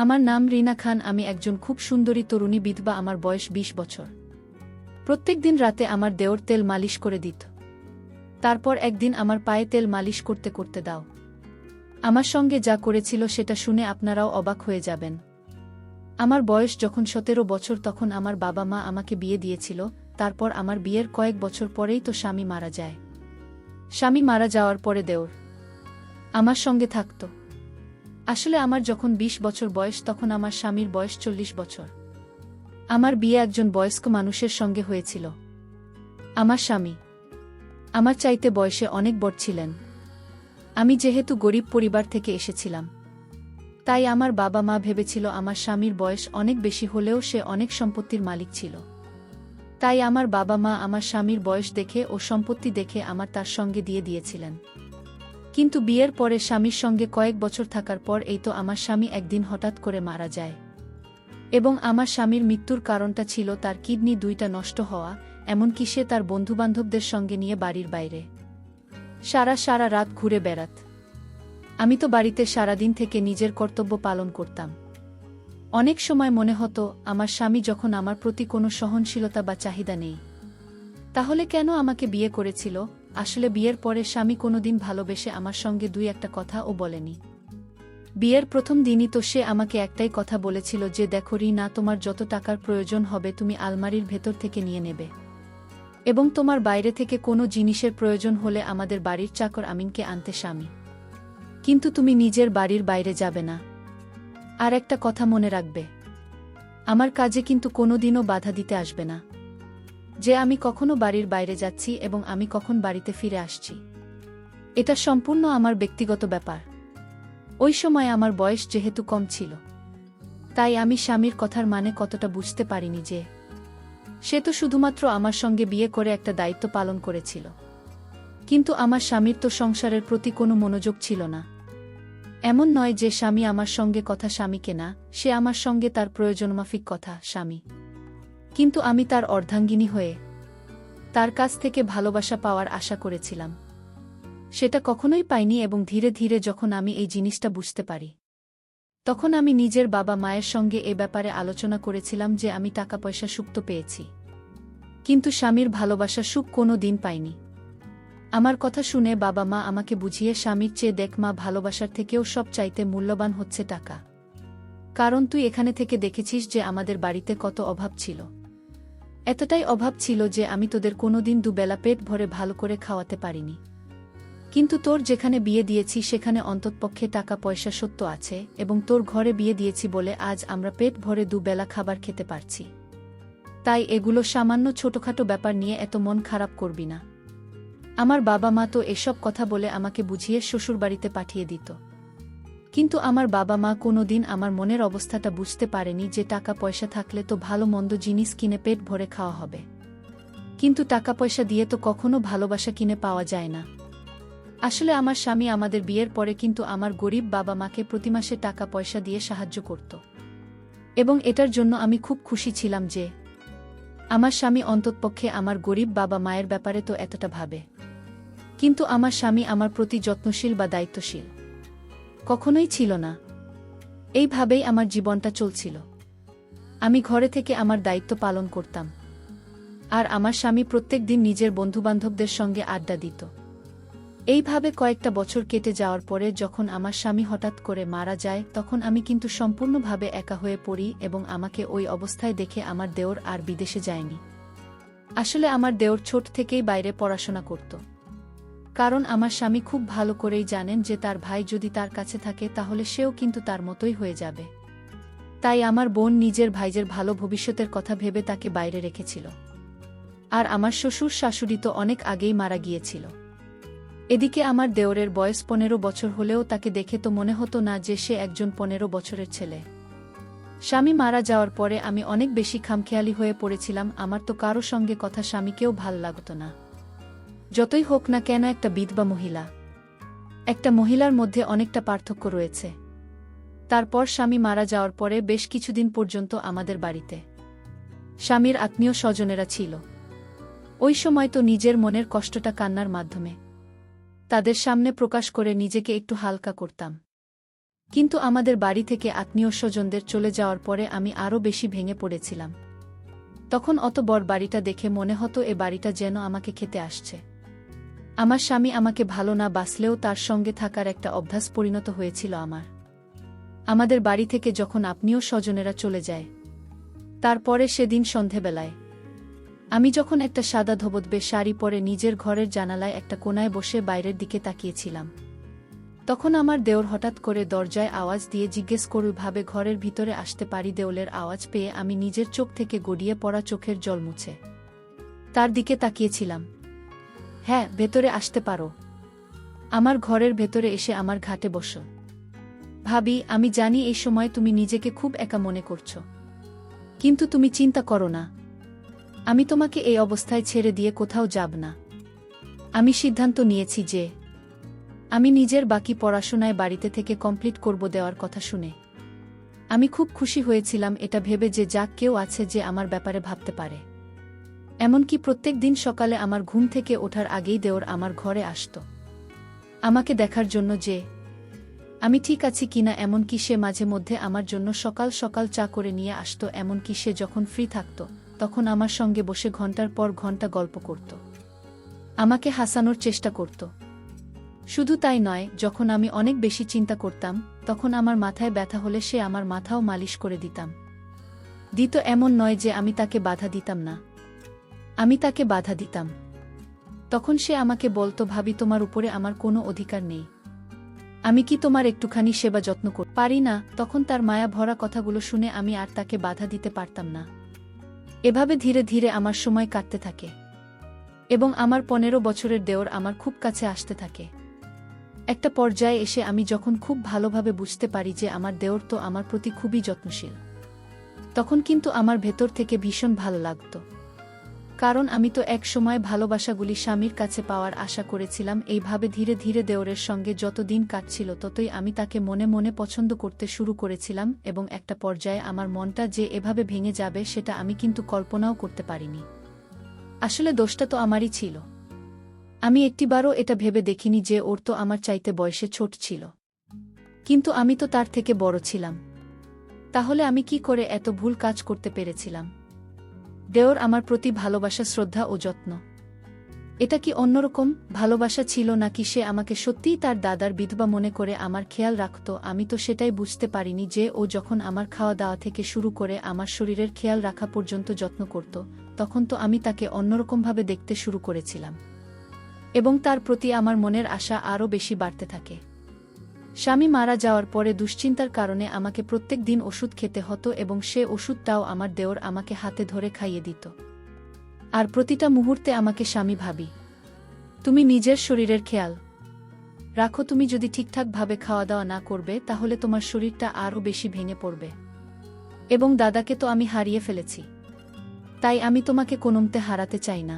আমার নাম রিনা খান। আমি একজন খুব সুন্দরী তরুণী বিধবা। আমার বয়স ২০ বছর। প্রত্যেক দিন রাতে আমার দেওর তেল মালিশ করে দিত। তারপর একদিন আমার পায়ে তেল মালিশ করতে করতে দাও আমার সঙ্গে যা করেছিল সেটা শুনে আপনারাও অবাক হয়ে যাবেন। আমার বয়স যখন ১৭ বছর তখন আমার বাবা মা আমাকে বিয়ে দিয়েছিল। তারপর আমার বিয়ের কয়েক বছর পরেই তো স্বামী মারা যায়। স্বামী মারা যাওয়ার পরে দেওর আমার সঙ্গে থাকত। আসলে আমার যখন ২০ বছর বয়স তখন আমার স্বামীর বয়স ৪০ বছর। আমার বিয়ে একজন বয়স্ক মানুষের সঙ্গে হয়েছিল। আমার স্বামী আমার চাইতে বয়সে অনেক বড় ছিলেন। আমি যেহেতু গরিব পরিবার থেকে এসেছিলাম, তাই আমার বাবা মা ভেবেছিল আমার স্বামীর বয়স অনেক বেশি হলেও সে অনেক সম্পত্তির মালিক ছিল। তাই আমার বাবা মা আমার স্বামীর বয়স দেখে ও সম্পত্তি দেখে আমার তার সঙ্গে দিয়ে দিয়েছিলেন। কিন্তু বিয়ের পরে স্বামীর সঙ্গে কয়েক বছর থাকার পর এই তো আমার স্বামী একদিন হঠাৎ করে মারা যায়। এবং আমার স্বামীর মৃত্যুর কারণটা ছিল তার কিডনি দুইটা নষ্ট হওয়া, এমনকি সে তার বন্ধুবান্ধবদের সঙ্গে নিয়ে বাড়ির বাইরে সারা রাত ঘুরে বেড়াত। আমি তো বাড়িতে সারাদিন থেকে নিজের কর্তব্য পালন করতাম। অনেক সময় মনে হতো আমার স্বামী যখন আমার প্রতি কোনো সহনশীলতা বা চাহিদা নেই, তাহলে কেন আমাকে বিয়ে করেছিল? আসলে বিয়ের পরে স্বামী কোনোদিন ভালোবেসে আমার সঙ্গে দুই একটা কথাও বলেনি। বিয়ের প্রথম দিনই তো সে আমাকে একটাই কথা বলেছিল যে, দেখো রিনা, তোমার যত টাকার প্রয়োজন হবে তুমি আলমারির ভেতর থেকে নিয়ে নেবে, এবং তোমার বাইরে থেকে কোনো জিনিসের প্রয়োজন হলে আমাদের বাড়ির চাকর আমিনকে আনতে স্বামী, কিন্তু তুমি নিজের বাড়ির বাইরে যাবে না। আর একটা কথা মনে রাখবে, আমার কাজে কিন্তু কোনোদিনও বাধা দিতে আসবে না, যে আমি কখনো বাড়ির বাইরে যাচ্ছি এবং আমি কখন বাড়িতে ফিরে আসছি। এটা সম্পূর্ণ আমার ব্যক্তিগত ব্যাপার। ওই সময় আমার বয়স যেহেতু কম ছিল, তাই আমি স্বামীর কথার মানে কতটা বুঝতে পারিনি যে সে তো শুধুমাত্র আমার সঙ্গে বিয়ে করে একটা দায়িত্ব পালন করেছিল, কিন্তু আমার স্বামীর তো সংসারের প্রতি কোনো মনোযোগ ছিল না। এমন নয় যে স্বামী আমার সঙ্গে কথা স্বামীকে না, সে আমার সঙ্গে তার প্রয়োজনমাফিক কথা স্বামী, কিন্তু আমি তার অর্ধাঙ্গিনী হয়ে তার কাছ থেকে ভালোবাসা পাওয়ার আশা করেছিলাম। সেটা কখনোই পাইনি এবং ধীরে ধীরে যখন আমি এই জিনিসটা বুঝতে পারি, তখন আমি নিজের বাবা মায়ের সঙ্গে এ ব্যাপারে আলোচনা করেছিলাম যে আমি টাকা পয়সা সুখ তো পেয়েছি, কিন্তু স্বামীর ভালোবাসা সুখ কোনো দিন পাইনি। আমার কথা শুনে বাবা মা আমাকে বুঝিয়ে স্বামীর চেয়ে দেখ মা, ভালোবাসার থেকেও সব চাইতে মূল্যবান হচ্ছে টাকা। কারণ তুই এখানে থেকে দেখেছিস যে আমাদের বাড়িতে কত অভাব ছিল। এতটাই অভাব ছিল যে আমি তোদের কোনোদিন দুবেলা পেট ভরে ভালো করে খাওয়াতে পারিনি, কিন্তু তোর যেখানে বিয়ে দিয়েছি সেখানে অন্ততপক্ষে টাকা পয়সা সত্য আছে, এবং তোর ঘরে বিয়ে দিয়েছি বলে আজ আমরা পেট ভরে দুবেলা খাবার খেতে পারছি। তাই এগুলো সামান্য ছোটখাটো ব্যাপার নিয়ে এত মন খারাপ করবি না। আমার বাবা মা তো এসব কথা বলে আমাকে বুঝিয়ে শ্বশুরবাড়িতে পাঠিয়ে দিত, কিন্তু আমার বাবা মা কোনোদিন আমার মনের অবস্থাটা বুঝতে পারেনি যে টাকা পয়সা থাকলে তো ভালো মন্দ জিনিস কিনে পেট ভরে খাওয়া হবে, কিন্তু টাকা পয়সা দিয়ে তো কখনো ভালোবাসা কিনে পাওয়া যায় না। আসলে আমার স্বামী আমাদের বিয়ের পরে কিন্তু আমার গরিব বাবা মাকে প্রতি মাসে টাকা পয়সা দিয়ে সাহায্য করত, এবং এটার জন্য আমি খুব খুশি ছিলাম যে আমার স্বামী অন্ততপক্ষে আমার গরিব বাবা মায়ের ব্যাপারে তো এতটা ভাবে। কিন্তু আমার স্বামী আমার প্রতি যত্নশীল বা দায়িত্বশীল কখনোই ছিল না। এইভাবেই আমার জীবনটা চলছিল। আমি ঘরে থেকে আমার দায়িত্ব পালন করতাম, আর আমার স্বামী প্রত্যেক দিন নিজের বন্ধুবান্ধবদের সঙ্গে আড্ডা দিত। এইভাবে কয়েকটা বছর কেটে যাওয়ার পরে যখন আমার স্বামী হঠাৎ করে মারা যায়, তখন আমি কিন্তু সম্পূর্ণভাবে একা হয়ে পড়ি, এবং আমাকে ওই অবস্থায় দেখে আমার দেওর আর বিদেশে যায়নি। আসলে আমার দেওর ছোট থেকেই বাইরে পড়াশোনা করত, কারণ আমার স্বামী খুব ভালো করেই জানেন যে তার ভাই যদি তার কাছে থাকে তাহলে সেও কিন্তু তার মতোই হয়ে যাবে। তাই আমার বোন নিজের ভাইয়ের ভালো ভবিষ্যতের কথা ভেবে তাকে বাইরে রেখেছিল। আর আমার শ্বশুর শাশুড়ি তো অনেক আগেই মারা গিয়েছিল। এদিকে আমার দেওরের বয়স ১৫ বছর হলেও তাকে দেখে তো মনে হতো না যে সে একজন ১৫ বছরের ছেলে। স্বামী মারা যাওয়ার পরে আমি অনেক বেশি খামখেয়ালি হয়ে পড়েছিলাম। আমার তো কারো সঙ্গে কথা স্বামীকেও ভাল লাগত না। যতই হোক না কেন, একটা বিধবা মহিলা, একটা মহিলার মধ্যে অনেকটা পার্থক্য রয়েছে। তারপর স্বামী মারা যাওয়ার পরে বেশ কিছুদিন পর্যন্ত আমাদের বাড়িতে স্বামীর আত্মীয় স্বজনেরা ছিল। ওই সময় তো নিজের মনের কষ্টটা কান্নার মাধ্যমে তাদের সামনে প্রকাশ করে নিজেকে একটু হালকা করতাম। কিন্তু আমাদের বাড়ি থেকে আত্মীয় স্বজনদের চলে যাওয়ার পরে আমি আরও বেশি ভেঙে পড়েছিলাম। তখন অত বড় বাড়িটা দেখে মনে হতো এ বাড়িটা যেন আমাকে খেতে আসছে। আমার স্বামী আমাকে ভালো না বাসলেও তার সঙ্গে থাকার একটা অভ্যাস পরিণত হয়েছিল আমার। আমাদের বাড়ি থেকে যখন আত্মীয় স্বজনেরা চলে যায়, তারপরে সেদিন সন্ধেবেলায় আমি যখন একটা সাদা ধবধবে শাড়ি পরে নিজের ঘরের জানালায় একটা কোণায় বসে বাইরের দিকে তাকিয়েছিলাম, তখন আমার দেওর হঠাৎ করে দরজায় আওয়াজ দিয়ে জিজ্ঞেস করুভাবে ঘরের ভিতরে আসতে পারি। দেওলের আওয়াজ পেয়ে আমি নিজের চোখ থেকে গড়িয়ে পড়া চোখের জল মুছে তার দিকে তাকিয়েছিলাম। হ্যাঁ, ভেতরে আসতে পারো। আমার ঘরের ভেতরে এসে আমার ঘাটে বসো। ভাবি, আমি জানি এই সময় তুমি নিজেকে খুব একা মনে করছো, কিন্তু তুমি চিন্তা করো না, আমি তোমাকে এই অবস্থায় ছেড়ে দিয়ে কোথাও যাব না। আমি সিদ্ধান্ত নিয়েছি যে আমি নিজের বাকি পড়াশোনায় বাড়িতে থেকে কমপ্লিট করব। দেওয়ার কথা শুনে আমি খুব খুশি হয়েছিলাম, এটা ভেবে যে যাক কেউ আছে যে আমার ব্যাপারে ভাবতে পারে। এমনকি প্রত্যেক দিন সকালে আমার ঘুম থেকে ওঠার আগেই দেওর আমার ঘরে আসত আমাকে দেখার জন্য যে আমি ঠিক আছি কিনা। এমনকি সে মাঝে মধ্যে আমার জন্য সকাল সকাল চা করে নিয়ে আসত। এমনকি সে যখন ফ্রি থাকত তখন আমার সঙ্গে বসে ঘন্টার পর ঘন্টা গল্প করত, আমাকে হাসানোর চেষ্টা করত। শুধু তাই নয়, যখন আমি অনেক বেশি চিন্তা করতাম তখন আমার মাথায় ব্যথা হলে সে আমার মাথাও মালিশ করে দিত। এমন নয় যে আমি তাকে বাধা দিতাম না, আমি তাকে বাধা দিতাম। তখন সে আমাকে বলতো, ভাবি, তোমার উপরে আমার কোনো অধিকার নেই, আমি কি তোমার একটুখানি সেবা যত্ন করতে পারি না? তখন তার মায়া ভরা কথাগুলো শুনে আমি আর তাকে বাধা দিতে পারতাম না। এভাবে ধীরে ধীরে আমার সময় কাটতে থাকে এবং আমার 15 বছরের দেওর আমার খুব কাছে আসতে থাকে। একটা পর্যায়ে এসে আমি যখন খুব ভালোভাবে বুঝতে পারি যে আমার দেওর তো আমার প্রতি খুবই যত্নশীল, তখন কিন্তু আমার ভেতর থেকে ভীষণ ভালো লাগত। কারণ আমি তো এক সময় ভালোবাসাগুলি স্বামীর কাছে পাওয়ার আশা করেছিলাম। এইভাবে ধীরে ধীরে দেওরের সঙ্গে যত দিন কাটছিল ততই আমি তাকে মনে মনে পছন্দ করতে শুরু করেছিলাম এবং একটা পর্যায়ে আমার মনটা যে এভাবে ভেঙে যাবে সেটা আমি কিন্তু কল্পনাও করতে পারিনি। আসলে দোষটা তো আমারই ছিল। আমি একটিবারও এটা ভেবে দেখিনি যে ওর তো আমার চাইতে বয়সে ছোট ছিল, কিন্তু আমি তো তার থেকে বড় ছিলাম। তাহলে আমি কি করে এত ভুল কাজ করতে পেরেছিলাম? দেওর আমার প্রতি ভালোবাসা, শ্রদ্ধা ও যত্ন, এটা কি অন্যরকম ভালোবাসা ছিল, নাকি সে আমাকে সত্যিই তার দাদার বিধবা মনে করে আমার খেয়াল রাখত? আমি তো সেটাই বুঝতে পারিনি যে ও যখন আমার খাওয়া দাওয়া থেকে শুরু করে আমার শরীরের খেয়াল রাখা পর্যন্ত যত্ন করত, তখন তো আমি তাকে অন্যরকমভাবে দেখতে শুরু করেছিলাম এবং তার প্রতি আমার মনের আশা আরও বেশি বাড়তে থাকে। স্বামী মারা যাওয়ার পরে দুশ্চিন্তার কারণে আমাকে প্রত্যেক দিন ওষুধ খেতে হতো এবং সে ওষুধটাও আমার দেওর আমাকে হাতে ধরে খাইয়ে দিত। আর প্রতিটা মুহূর্তে আমাকে, স্বামী, ভাবি, তুমি নিজের শরীরের খেয়াল রাখো, তুমি যদি ঠিকঠাকভাবে খাওয়া দাওয়া না করবে তাহলে তোমার শরীরটা আরও বেশি ভেঙে পড়বে। এবং দাদাকে তো আমি হারিয়ে ফেলেছি, তাই আমি তোমাকে কোনোমতে হারাতে চাই না।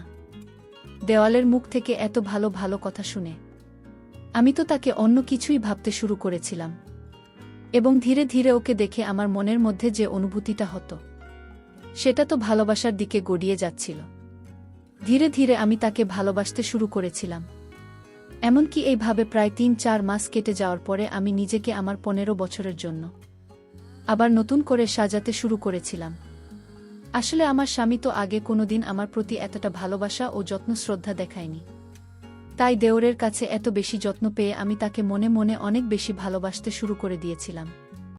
দেওয়ালের মুখ থেকে এত ভালো ভালো কথা শুনে আমি তো তাকে অন্য কিছুই ভাবতে শুরু করেছিলাম এবং ধীরে ধীরে ওকে দেখে আমার মনের মধ্যে যে অনুভূতিটা হতো সেটা তো ভালোবাসার দিকে গড়িয়ে যাচ্ছিল। ধীরে ধীরে আমি তাকে ভালোবাসতে শুরু করেছিলাম। এমনকি এইভাবে প্রায় 3-4 মাস কেটে যাওয়ার পরে আমি নিজেকে আমার 15 বছরের জন্য আবার নতুন করে সাজাতে শুরু করেছিলাম। আসলে আমার স্বামী তো আগে কোনোদিন আমার প্রতি এতটা ভালোবাসা ও যত্ন শ্রদ্ধা দেখায়নি, তাই দেওরের কাছে এত বেশি যত্ন পেয়ে আমি তাকে মনে মনে অনেক বেশি ভালোবাসতে শুরু করে দিয়েছিলাম।